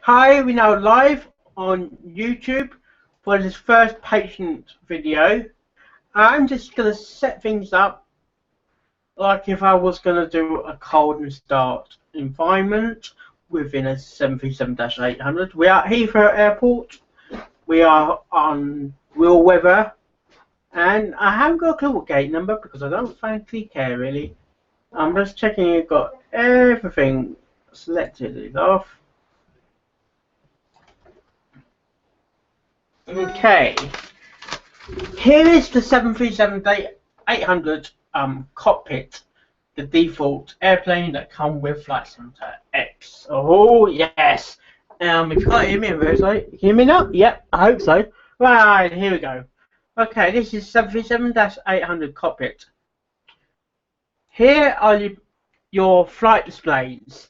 Hi, we're now live on YouTube for this first patient video. I'm just going to set things up like if I was going to do a cold and start environment within a 737-800. We are at Heathrow Airport. We are on real weather. And I haven't got a clue what gate number because I don't frankly care really. I'm just checking you've got everything selected off. Okay, here is the 737-800 cockpit, the default airplane that comes with Flight Center X. Oh yes. If you can't hear me, I'm very sorry. Hear me now? Yep, I hope so. Right, here we go. Okay, this is 737-800 cockpit. Here are your flight displays.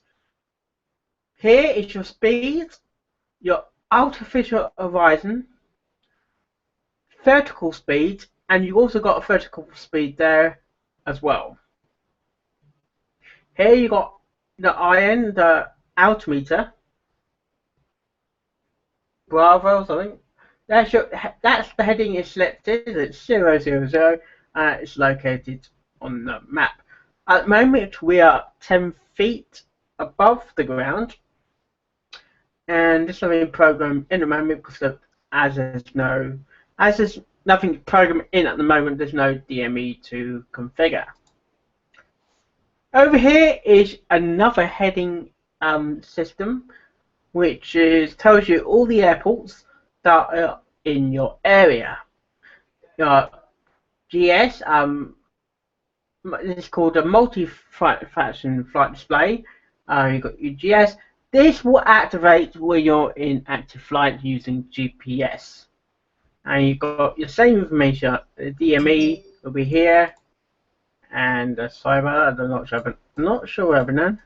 Here is your speed, your artificial horizon, vertical speed, and you also got a vertical speed there as well. Here you got the IN, the altimeter, Bravo or something. That's the heading is selected. It's 000. It's located on the map. At the moment we are 10 feet above the ground, and this is being programmed in the moment because as there's nothing programmed in at the moment, there's no DME to configure. Over here is another heading system, which tells you all the airports that are in your area. Your GS, it's called a multi-function flight display. You've got your GS. This will activate when you're in active flight using GPS. And you've got your same information. The DME will be here, and the cyber. I'm not sure what happened then.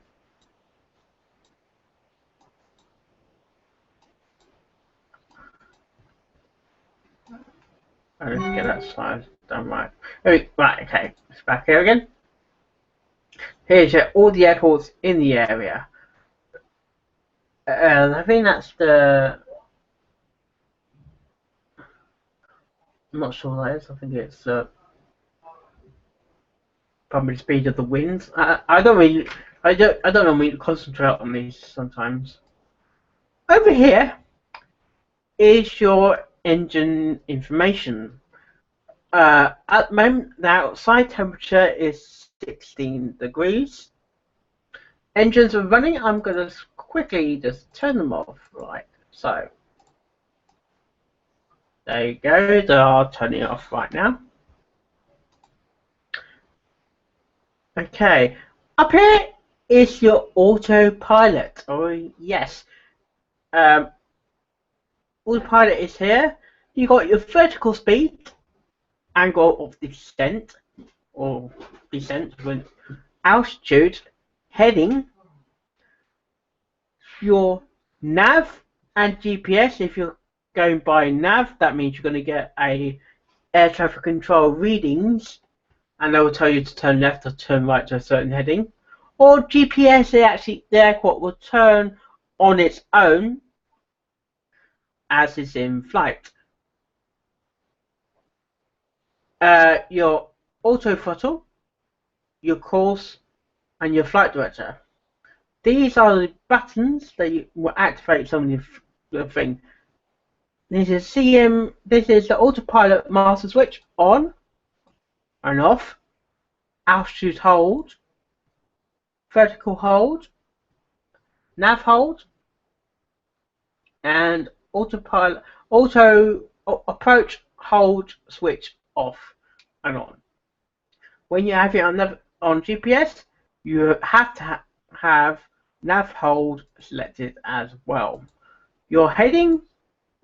Let's get that size done right. Right, okay. It's back here again. Here's all the airports in the area. I think that's the. I'm not sure what that is. I think it's probably the speed of the winds. I don't normally concentrate on these sometimes. Over here is your engine information. At the moment, the outside temperature is 16 degrees. Engines are running. I'm going to quickly just turn them off. Right, so there you go. They are turning off right now. Okay, up here is your autopilot. Oh yes, autopilot is here. You got your vertical speed, angle of descent or descent with altitude, heading, your nav and GPS. If you're going by nav, that means you're going to get a air traffic control readings, and they will tell you to turn left or turn right to a certain heading. Or GPS, the aircraft will turn on its own as it's in flight. Your auto throttle, your course, and your flight director. These are the buttons that you will activate some of the thing. This is This is the autopilot master switch on and off, altitude hold, vertical hold, nav hold, and auto approach hold switch off and on. When you have it on GPS, you have to have nav hold selected as well. Your heading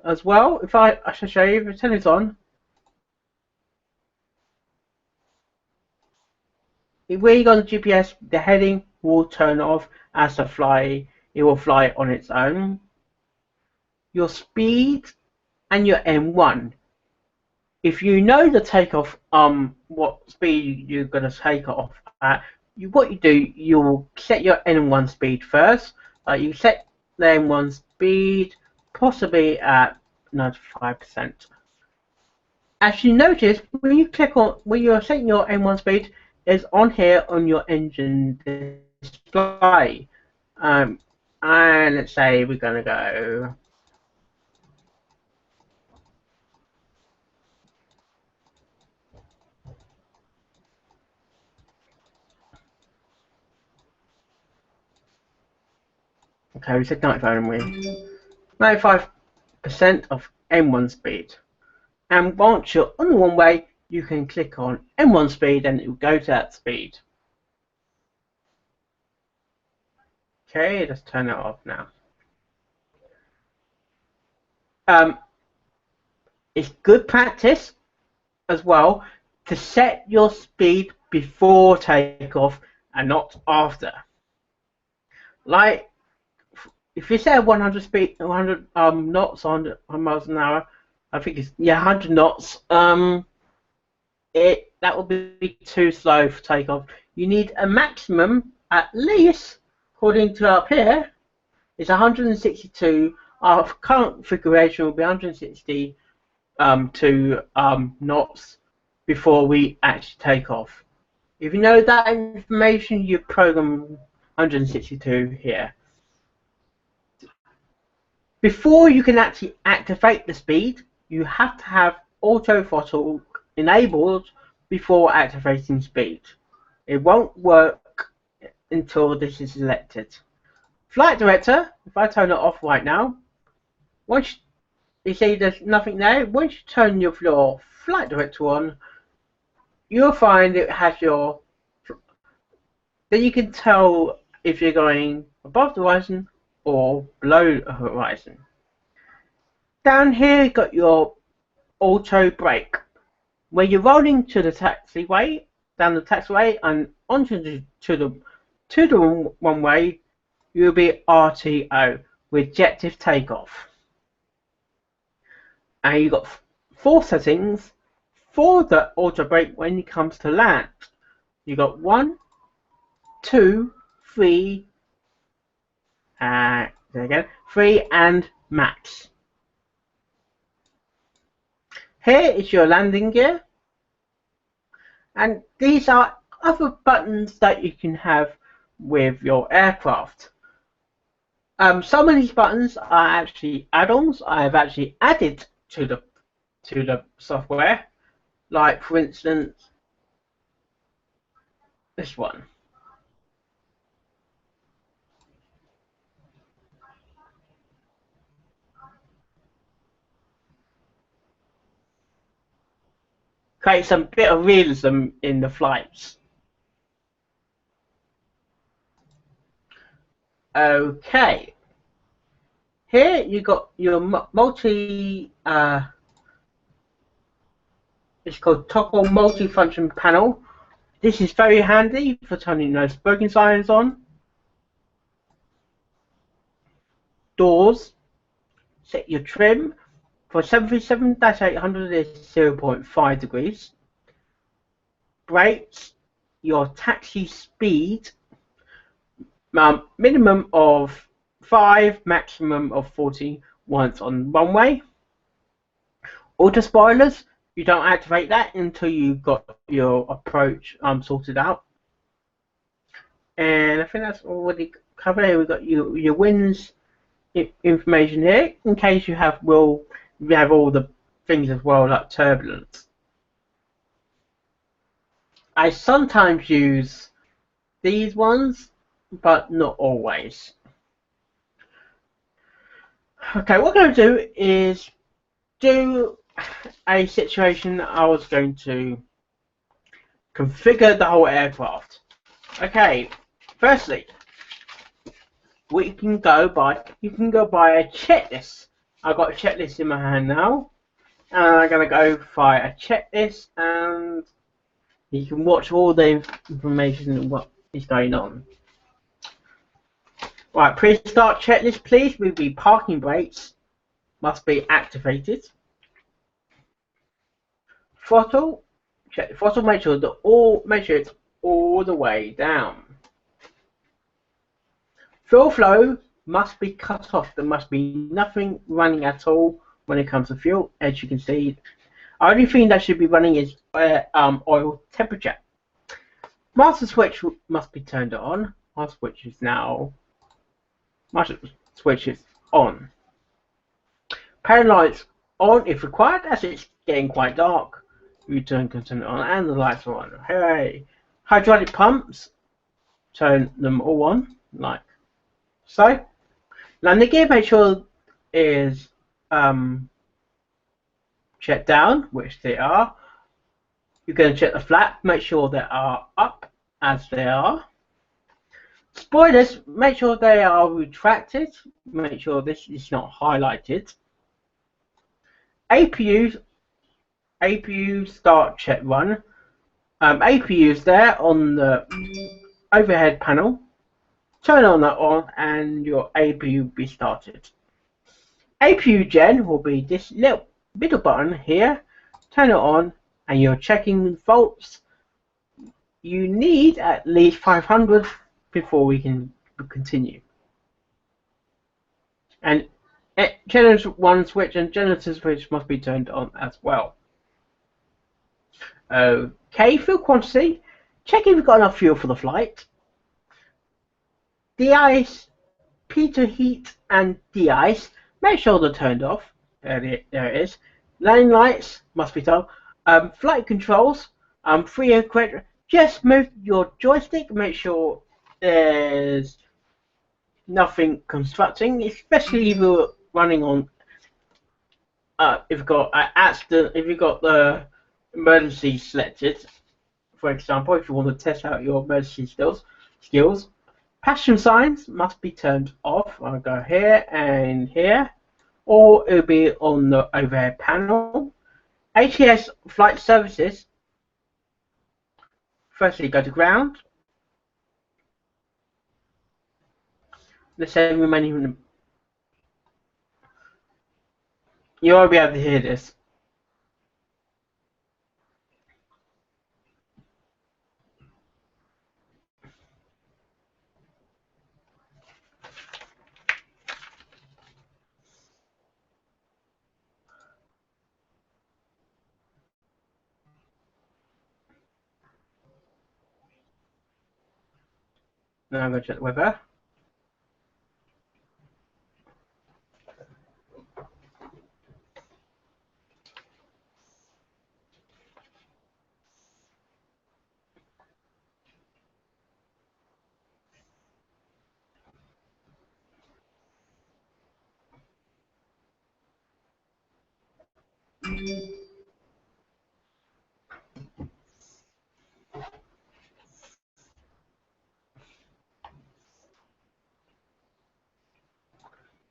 as well. If I should show you, if I turn it on, where you go on the GPS, the heading will turn off as it will fly on its own. Your speed and your M1. If you know the takeoff, what speed you're going to take off at, what you do, you'll set your N1 speed first. You set the M1 speed, possibly at 95%. As you notice, when you click on, when you're setting your M1 speed, is on here on your engine display. And let's say we're gonna go. Okay, we said 95 and we 95% of M1 speed. And once you're on the one way, you can click on M1 speed and it will go to that speed. Okay, let's turn it off now. It's good practice as well to set your speed before takeoff and not after. Like if you set 100 speed, 100 knots on miles an hour, I think it's 100 knots. That will be too slow for takeoff. You need a maximum, at least, according to up here, it's 162. Our current configuration will be 160 knots before we actually take off. If you know that information, you program 162 here. Before you can actually activate the speed, you have to have auto throttle enabled before activating speed. It won't work until this is selected. Flight director, if I turn it off right now, once you see there's nothing there, once you turn your flight director on, you'll find it has your, then you can tell if you're going above the horizon or below the horizon. Down here you've got your auto brake. When you're rolling to the taxiway, down the taxiway and onto the one way, you'll be RTO, rejective takeoff. And you've got 4 settings for the auto brake when it comes to land. You've got 1, 2, 3, there again, 3 and max. Here is your landing gear, and these are other buttons that you can have with your aircraft. Some of these buttons are actually add-ons I have actually added to the software, like for instance this one. Create some bit of realism in the flights. Okay, here you got your multi it's called toggle multi-function panel. This is very handy for turning those smoking signs on. Doors, set your trim. For 737-800 is 0.5 degrees. Brakes, your taxi speed, minimum of 5, maximum of 40 once on runway. Auto spoilers, you don't activate that until you've got your approach sorted out. And I think that's already covered. Here we've got your winds information here in case you have all the things as well, like turbulence. I sometimes use these ones, but not always. Okay, what I'm going to do is do a situation I was going to configure the whole aircraft. Okay, firstly, you can go by a checklist. I've got a checklist in my hand now, and I'm going to go by a checklist, and you can watch all the information and what is going on. Right, pre-start checklist, please. Will be parking brakes must be activated. Throttle, check the throttle. Make sure it's all the way down. Fuel flow must be cut off. There must be nothing running at all when it comes to fuel. As you can see, the only thing that should be running is oil temperature. Master switch must be turned on. Master switch is on. Power lights on if required, as it's getting quite dark. You turn it on, and the lights are on. Hooray! Hydraulic pumps, turn them all on, like so. Landing gear, make sure is checked down, which they are. You're going to check the flap, make sure they are up, as they are. Spoilers, make sure they are retracted, make sure this is not highlighted. APU start check run. APU is there on the overhead panel. Turn on that on and your APU will be started. APU gen will be this little middle button here. Turn it on and you're checking volts. You need at least 500 before we can continue. And generator 1 switch and generator switch must be turned on as well. Okay, fuel quantity. Check if you've got enough fuel for the flight. De-ice, P2 heat and de-ice. Make sure they're turned off. There it is. Lane lights must be turned. Flight controls. Free and correct. Just move your joystick. Make sure there's nothing constructing, especially if you're running on. If you've got an accident, if you've got the emergency selected, for example, if you want to test out your emergency skills, passenger signs must be turned off. I'll go here and here, or it'll be on the overhead panel. ATS flight services. Firstly, go to ground. Let's say remaining. You won't be able to hear this. Now I'm going to check the weather.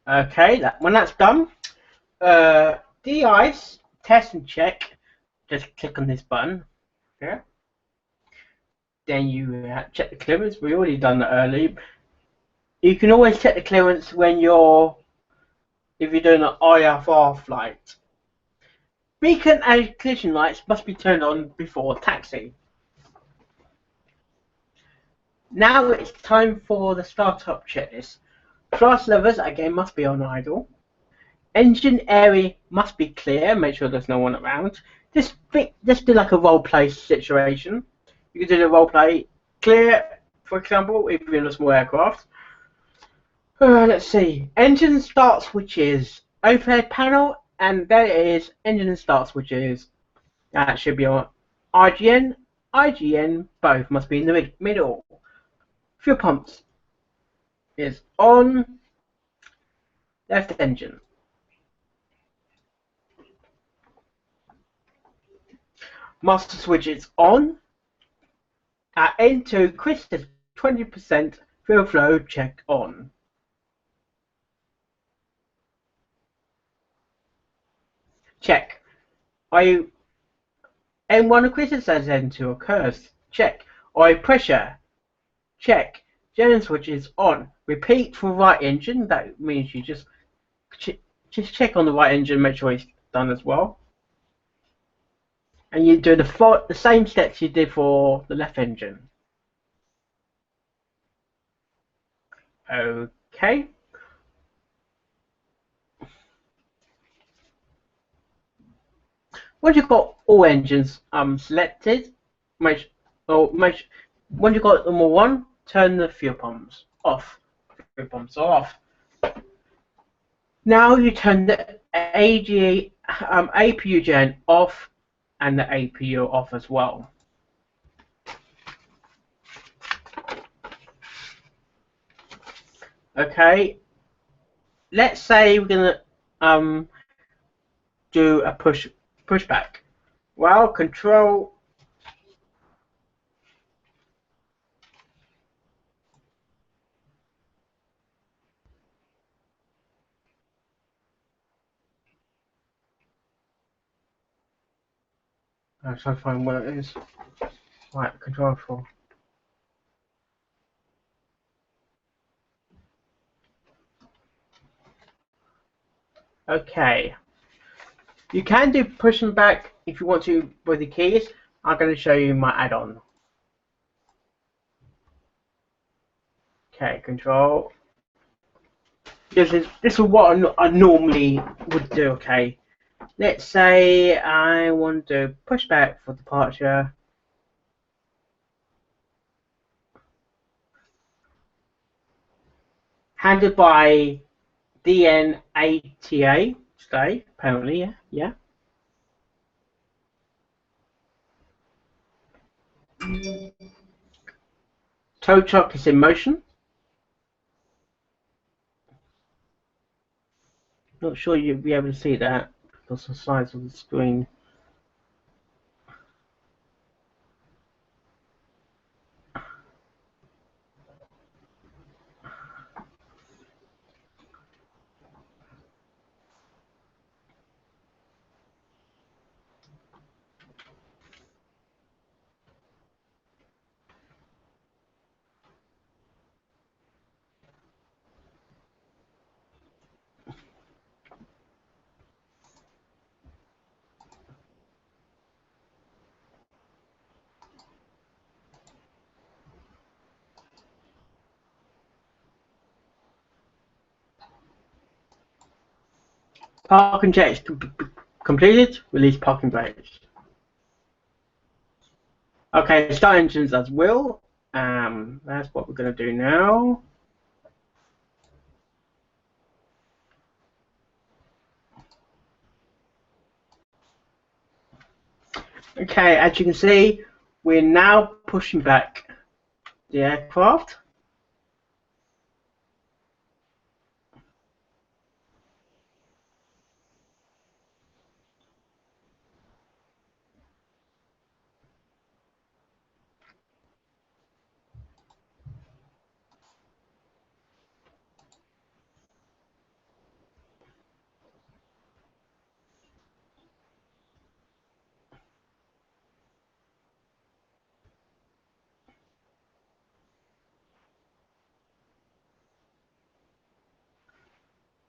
Okay, when that's done, de-ice, test and check, just click on this button here. Then you check the clearance. We already done that earlier. You can always check the clearance when if you're doing an IFR flight. Beacon and collision lights must be turned on before taxi. Now it's time for the startup checklist. Flash levers again must be on idle. Engine area must be clear. Make sure there's no one around. Just do like a role play situation. You can do the role play clear, for example, if you're in a small aircraft. Let's see. Engine start switches, overhead panel, and there it is. Engine start switches. That should be on IGN. Both must be in the middle. Fuel pumps is on. Left engine. Master switch is on. At N2, Chris says 20% fuel flow check on. Check. N1 Chris says N2 occurs. Check. Oil pressure. Check. Gen switch is on. Repeat for right engine. That means you just check on the right engine, make sure it's done as well. And you do the same steps you did for the left engine. Okay. once you've got all engines selected, once you've got them all on, turn the fuel pumps off. Fuel pumps are off. Now you turn the APU gen off and the APU off as well. Okay, let's say we're gonna do a pushback. Well, control. I'm trying to find where it is. Right, control 4. Okay. You can do pushing back if you want to with the keys. I'm going to show you my add-on. Okay, control. This is what I normally would do. Okay, let's say I want to push back for departure. Handled by DNATA. Stay, apparently, yeah. Tow truck is in motion. Not sure you'll be able to see that because of the size of the screen. Parking jet is completed. Release parking brakes. Okay, start engines as will. That's what we're going to do now. Okay, as you can see, we're now pushing back the aircraft.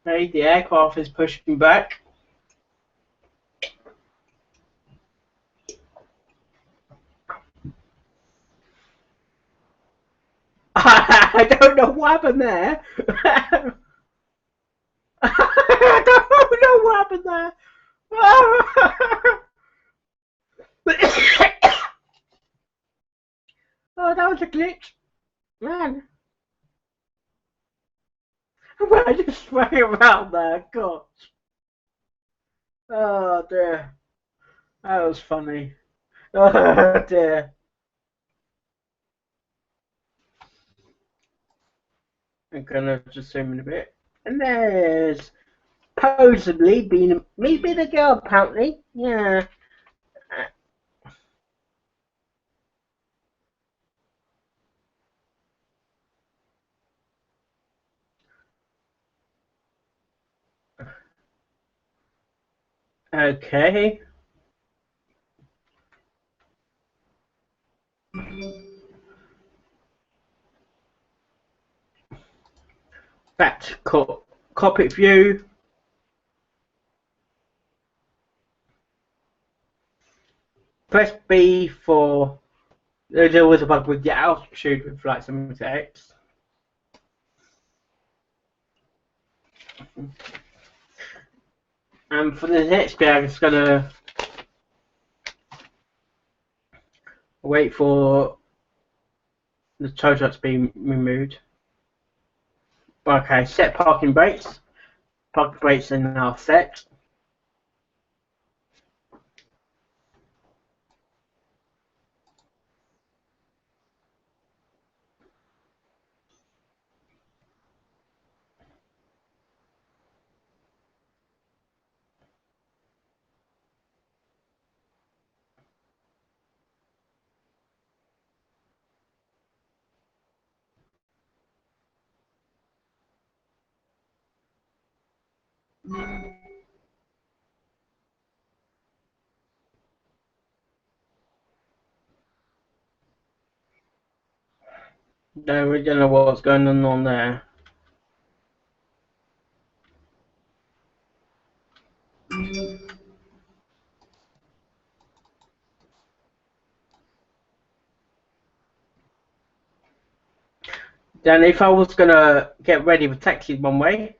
Okay, the aircraft is pushing back. I don't know what happened there. I don't know what happened there. Oh, that was a glitch. Man. I just swung around there. God. Oh, dear. That was funny. Oh, dear. I'm gonna just zoom in a bit. And there's supposedly been me being a girl, apparently. Yeah. Okay. Back to cockpit view. Press B for. There's always a bug with the altitude with Flight Simulator X. And for the next bit, I'm just gonna wait for the tow truck to be removed. Okay, set parking brakes. Parking brakes are now set. No, we don't know what's going on there. Then if I was gonna get ready for taxi one way,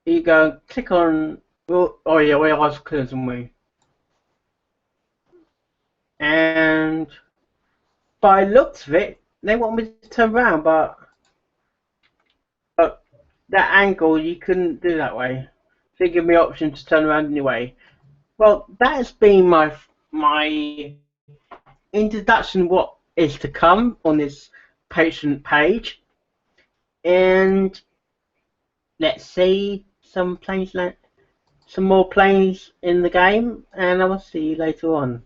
you go click on, oh yeah, where I was closing way. And by looks of it, they want me to turn around, but that angle you couldn't do that way. So they give me option to turn around anyway. Well, that has been my introduction what is to come on this patient page. And let's see some more planes in the game, and I will see you later on.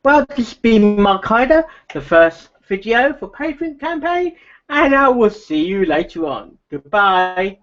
Well, this has been Mark Hyder, the first video for Patreon campaign, and I will see you later on. Goodbye.